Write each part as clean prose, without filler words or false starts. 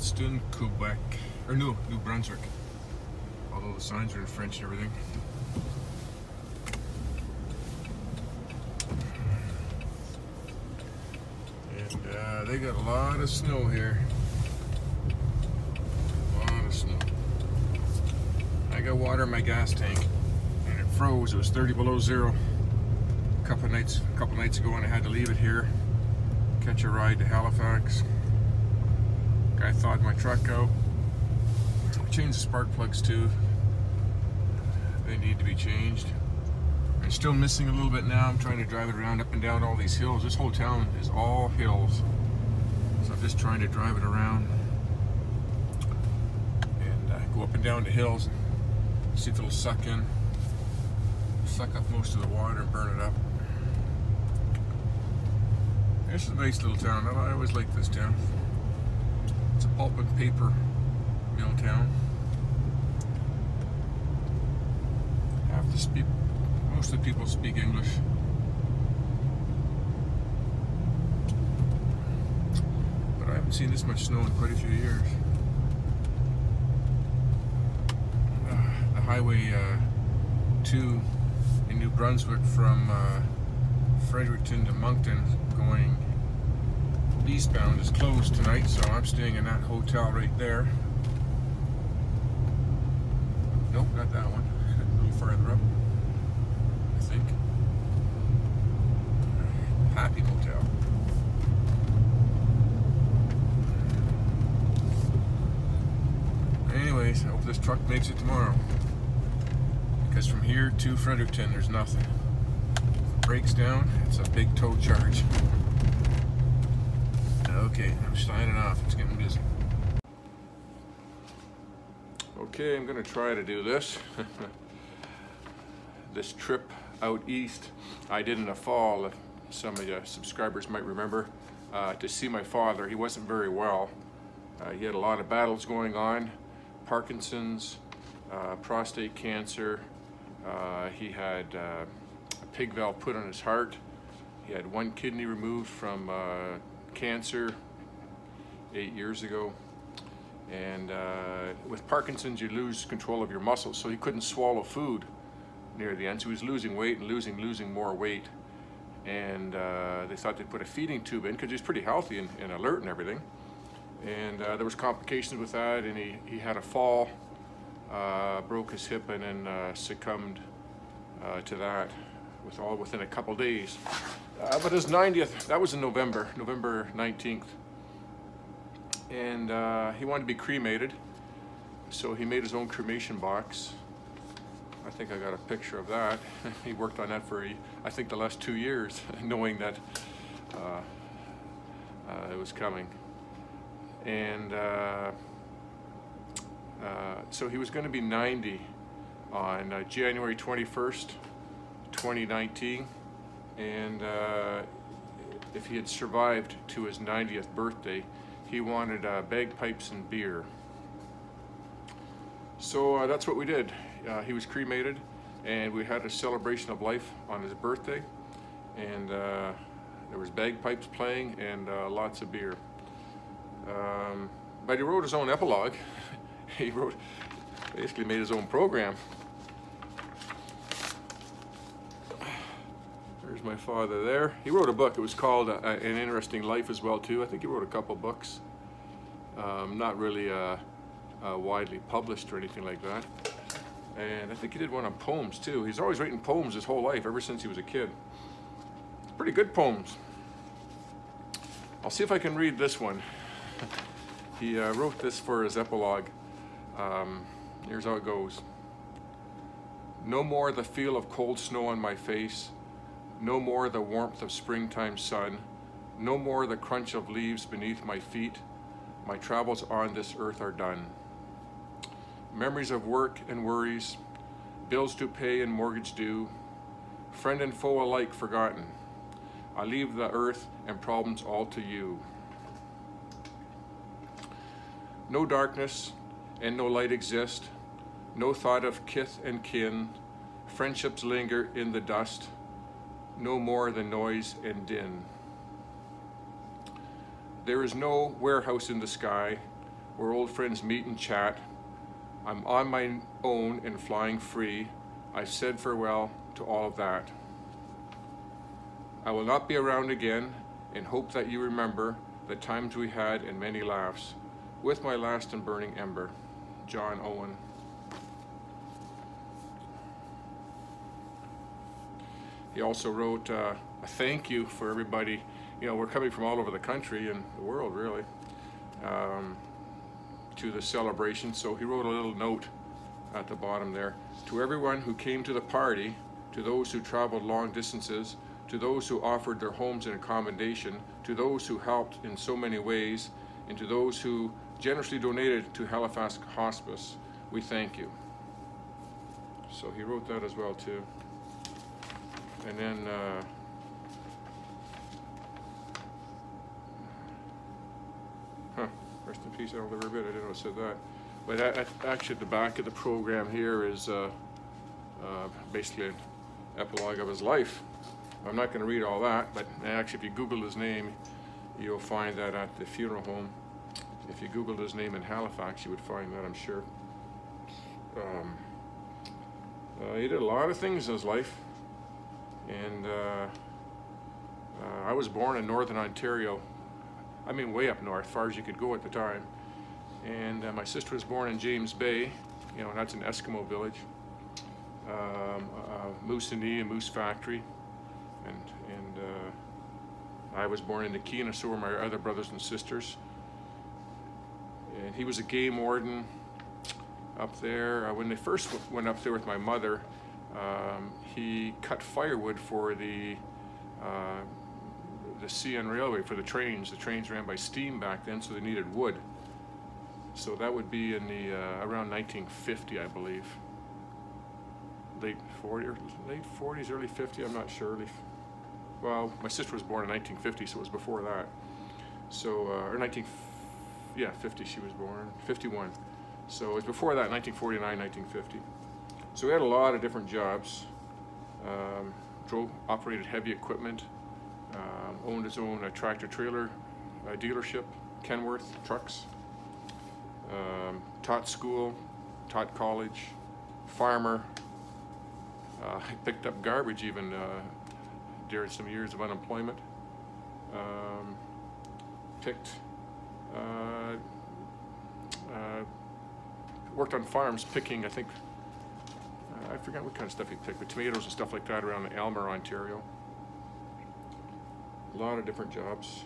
Kingston, Quebec, or no, New Brunswick. Although the signs are in French and everything. And they got a lot of snow here. A lot of snow. I got water in my gas tank and it froze. It was 30 below zero a couple nights ago, and I had to leave it here, catch a ride to Halifax. Guy thawed my truck out. Changed the spark plugs too. They need to be changed. I'm still missing a little bit now. I'm trying to drive it around up and down all these hills. This whole town is all hills. So I'm just trying to drive it around and go up and down the hills and see if it'll suck up most of the water and burn it up. This is a nice little town. I always like this town. It's a pulp and paper mill town. Most of the people speak English. But I haven't seen this much snow in quite a few years. The highway 2 in New Brunswick from Fredericton to Moncton going eastbound is closed tonight, so I'm staying in that hotel right there. Nope, not that one. A little farther up, I think. Happy Hotel. Anyways, I hope this truck makes it tomorrow. Because from here to Fredericton, there's nothing. If it breaks down, it's a big tow charge. Okay, I'm signing off. It's getting busy. Okay, I'm going to try to do this. This trip out east I did in the fall, some of the subscribers might remember, to see my father. He wasn't very well. He had a lot of battles going on. Parkinson's, prostate cancer. He had a pig valve put on his heart. He had one kidney removed from cancer 8 years ago. And with Parkinson's, you lose control of your muscles, so he couldn't swallow food near the end. So he was losing weight and losing more weight. And they thought they'd put a feeding tube in because he was pretty healthy and alert and everything. And there was complications with that, and he had a fall, broke his hip, and then succumbed to that within a couple days. But his 90th, that was in November 19th. And he wanted to be cremated, so he made his own cremation box. I think I got a picture of that. He worked on that for, I think, the last 2 years, knowing that it was coming. And so he was going to be 90 on January 21st, 2019. And if he had survived to his 90th birthday, he wanted bagpipes and beer. So that's what we did. He was cremated, and we had a celebration of life on his birthday. And there was bagpipes playing and lots of beer. But he wrote his own epilogue. He basically made his own program. There's my father there. He wrote a book. It was called An Interesting Life as well too. I think he wrote a couple books. Not really widely published or anything like that. And I think he did one on poems too. He's always writing poems his whole life, ever since he was a kid. Pretty good poems. I'll see if I can read this one. He wrote this for his epilogue. Here's how it goes. No more the feel of cold snow on my face. No more the warmth of springtime sun. No more the crunch of leaves beneath my feet. My travels on this earth are done. Memories of work and worries, bills to pay and mortgage due, friend and foe alike forgotten. I leave the earth and problems all to you. No darkness and no light exist, no thought of kith and kin, friendships linger in the dust, no more than noise and din. There is no warehouse in the sky where old friends meet and chat. I'm on my own and flying free. I've said farewell to all of that. I will not be around again, and hope that you remember the times we had and many laughs. With my last and burning ember, John Owen. He also wrote a thank you for everybody. You know, we're coming from all over the country and the world, really, to the celebration. So he wrote a little note at the bottom there. To everyone who came to the party, to those who traveled long distances, to those who offered their homes in accommodation, to those who helped in so many ways, and to those who generously donated to Halifax Hospice, we thank you. So he wrote that as well too. And then rest in peace, Elder Ribbit. I didn't know it said that. But actually at the back of the program here is basically an epilogue of his life. I'm not going to read all that, but actually if you Google his name, you'll find that at the funeral home. If you Googled his name in Halifax, you would find that, I'm sure. He did a lot of things in his life. And I was born in Northern Ontario. I mean, way up north, far as you could go at the time. And my sister was born in James Bay, you know, and that's an Eskimo village. Moosonee, a moose factory. And I was born in Nikena, so were my other brothers and sisters. And he was a game warden up there. When they first went up there with my mother, he cut firewood for the CN Railway, for the trains. The trains ran by steam back then, so they needed wood. So that would be in the around 1950, I believe. Late 40s, early 50, I'm not sure. Well, my sister was born in 1950, so it was before that. So, or 50 she was born, 51. So it was before that, 1949, 1950. So we had a lot of different jobs. Operated heavy equipment, owned his own tractor trailer dealership, Kenworth Trucks, taught school, taught college, farmer. He picked up garbage even during some years of unemployment. Worked on farms picking, I think, I forget what kind of stuff he picked, but tomatoes and stuff like that around Aylmer, Ontario. A lot of different jobs.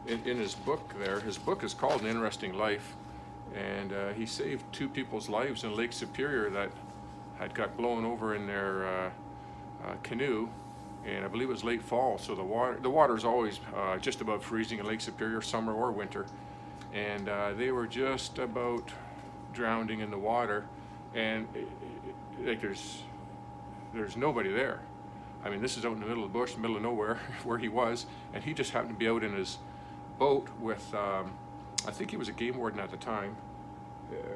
In his book there, his book is called An Interesting Life, and he saved 2 people's lives in Lake Superior that had got blown over in their canoe, and I believe it was late fall, so the water is always just above freezing in Lake Superior, summer or winter, and they were just about drowning in the water, and like there's nobody there. I mean, this is out in the middle of the bush, middle of nowhere, where he was, and he just happened to be out in his boat with, I think he was a game warden at the time,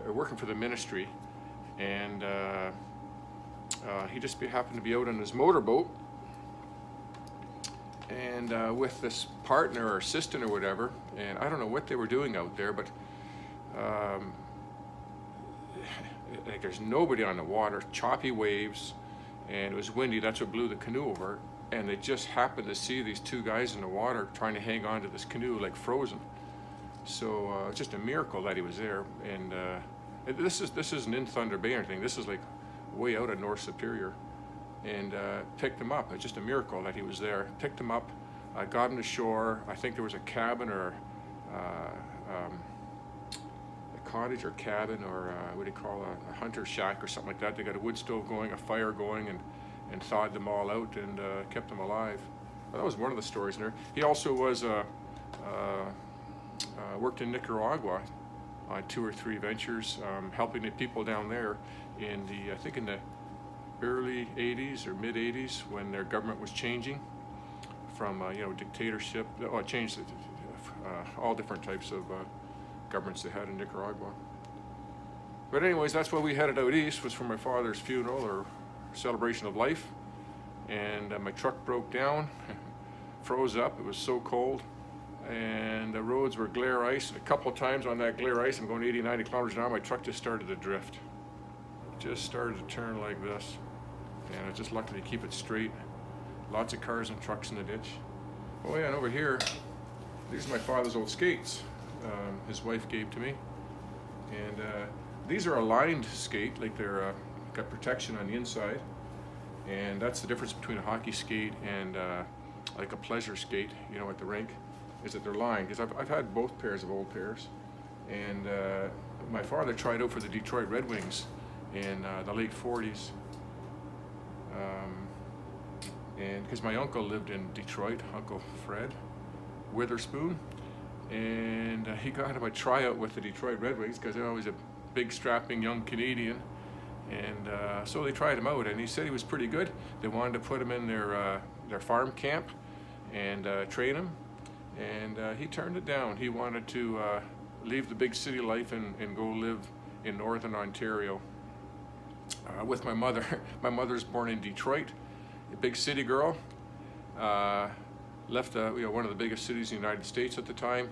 working for the ministry, and he just happened to be out on his motorboat, and with this partner or assistant or whatever, and I don't know what they were doing out there, but like there's nobody on the water, choppy waves, and it was windy. That's what blew the canoe over, and they just happened to see these 2 guys in the water trying to hang on to this canoe like frozen. So it's just a miracle that he was there. And this isn't in Thunder Bay or anything. This is like way out of North Superior, and picked him up. It's just a miracle that he was there. Picked him up, got him to shore. I think there was a cabin or cottage or cabin, or what do you call a hunter shack or something like that. They got a wood stove going, a fire going, and thawed them all out and kept them alive. Well, that was one of the stories in there. He also was worked in Nicaragua on 2 or 3 ventures, helping the people down there in the, I think in the early 80s or mid 80s, when their government was changing from you know, dictatorship. Oh, it changed all different types of governments they had in Nicaragua. But anyways, that's why we headed out east, was for my father's funeral or celebration of life. And my truck broke down, froze up. It was so cold. and the roads were glare ice. A couple of times on that glare ice, I'm going 80, 90 kilometers an hour, my truck just started to drift. Just started to turn like this. And I was just lucky to keep it straight. Lots of cars and trucks in the ditch. Oh yeah, and over here, these are my father's old skates. His wife gave to me. And these are a lined skate, like they're got protection on the inside. And that's the difference between a hockey skate and like a pleasure skate, you know, at the rink, is that they're lined. Because I've had both pairs of old pairs. And my father tried out for the Detroit Red Wings in the late 40s. And because my uncle lived in Detroit, Uncle Fred Witherspoon, and he got him a tryout with the Detroit Red Wings because, you know, he's a big strapping young Canadian, and so they tried him out, and he said he was pretty good. They wanted to put him in their farm camp and train him, and he turned it down. He wanted to leave the big city life and go live in northern Ontario with my mother. My mother's born in Detroit, a big city girl. Left you know, one of the biggest cities in the United States at the time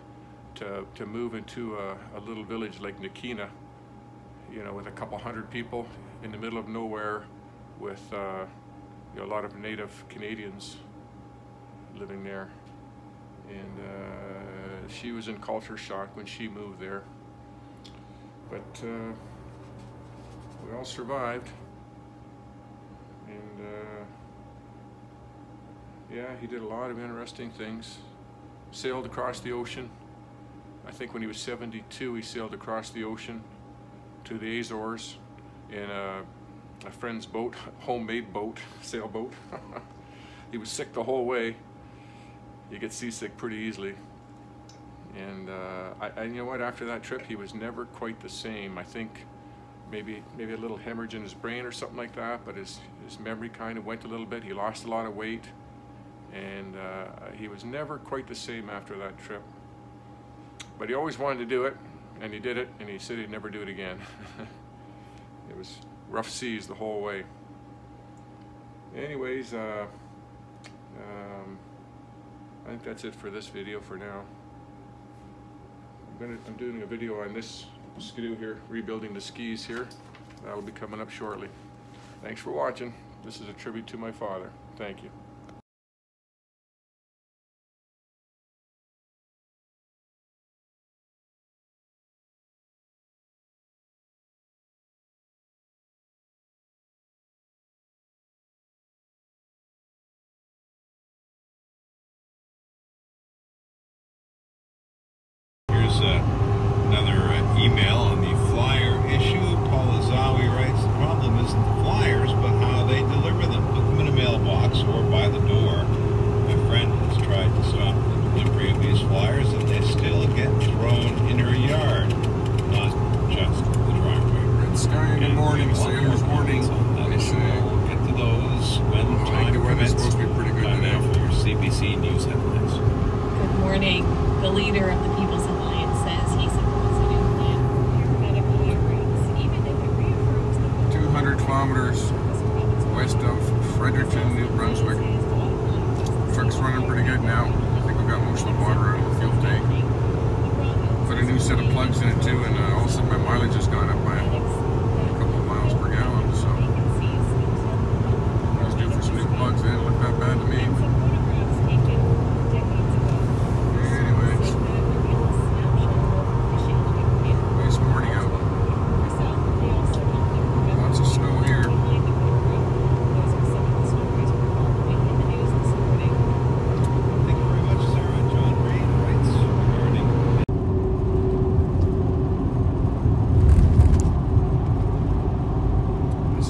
to move into a little village like Nikina, you know, with a couple hundred people in the middle of nowhere, with you know, a lot of native Canadians living there. And she was in culture shock when she moved there, but we all survived. And yeah, he did a lot of interesting things. Sailed across the ocean. I think when he was 72, he sailed across the ocean to the Azores in a friend's boat, homemade boat, sailboat. He was sick the whole way. You get seasick pretty easily. And you know what, after that trip, he was never quite the same. I think maybe a little hemorrhage in his brain or something like that, but his memory kind of went a little bit. He lost a lot of weight, and he was never quite the same after that trip. But he always wanted to do it, and he did it, and he said he'd never do it again. It was rough seas the whole way. Anyways, I think that's it for this video for now. I'm doing a video on this skidoo here, rebuilding the skis here. That'll be coming up shortly. Thanks for watching. This is a tribute to my father. Thank you. Here's another email on the flyer issue. Paul Azawi writes, the problem isn't the flyers, but how they deliver them. Put them in a mailbox or by the door. My friend has tried to stop the delivery of these flyers, and they still get thrown in her yard, not just the driveway. Red sky in the morning, sailor's warning. We'll get to those when time permits. Supposed to be pretty good Time now for your CBC News headlines. Good morning. The leader of the People's Alliance says he supports a new plan for paramedic hire rates, even if it reaffirms the 200 kilometers west of Fredericton, New Brunswick. Truck's running pretty good now. I think we've got most of the water out of the fuel tank. Put a new set of plugs in it too, and all of a sudden my mileage has gone up by a couple of miles per gallon. So I was due for some new plugs. They didn't look that bad to me.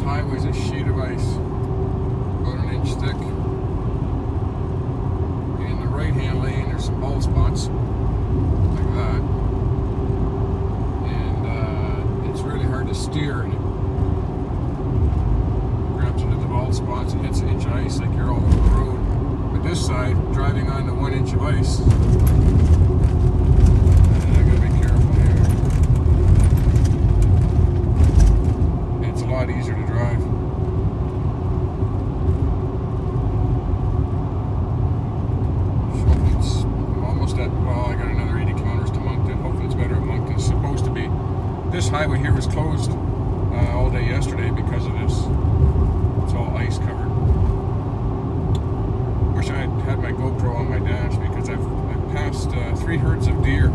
Highway's a sheet of ice, about an inch thick. In the right-hand lane, there's some bald spots, like that. And it's really hard to steer. And it grabs into the bald spots and hits an inch of ice like you're all over the road. But this side, driving on the 1 inch of ice, I gotta be careful here. It's a lot easier to drive. So it's almost at, well, This highway here was closed all day yesterday because of this. It's all ice covered. Wish I had my GoPro on my dash because I've passed 3 herds of deer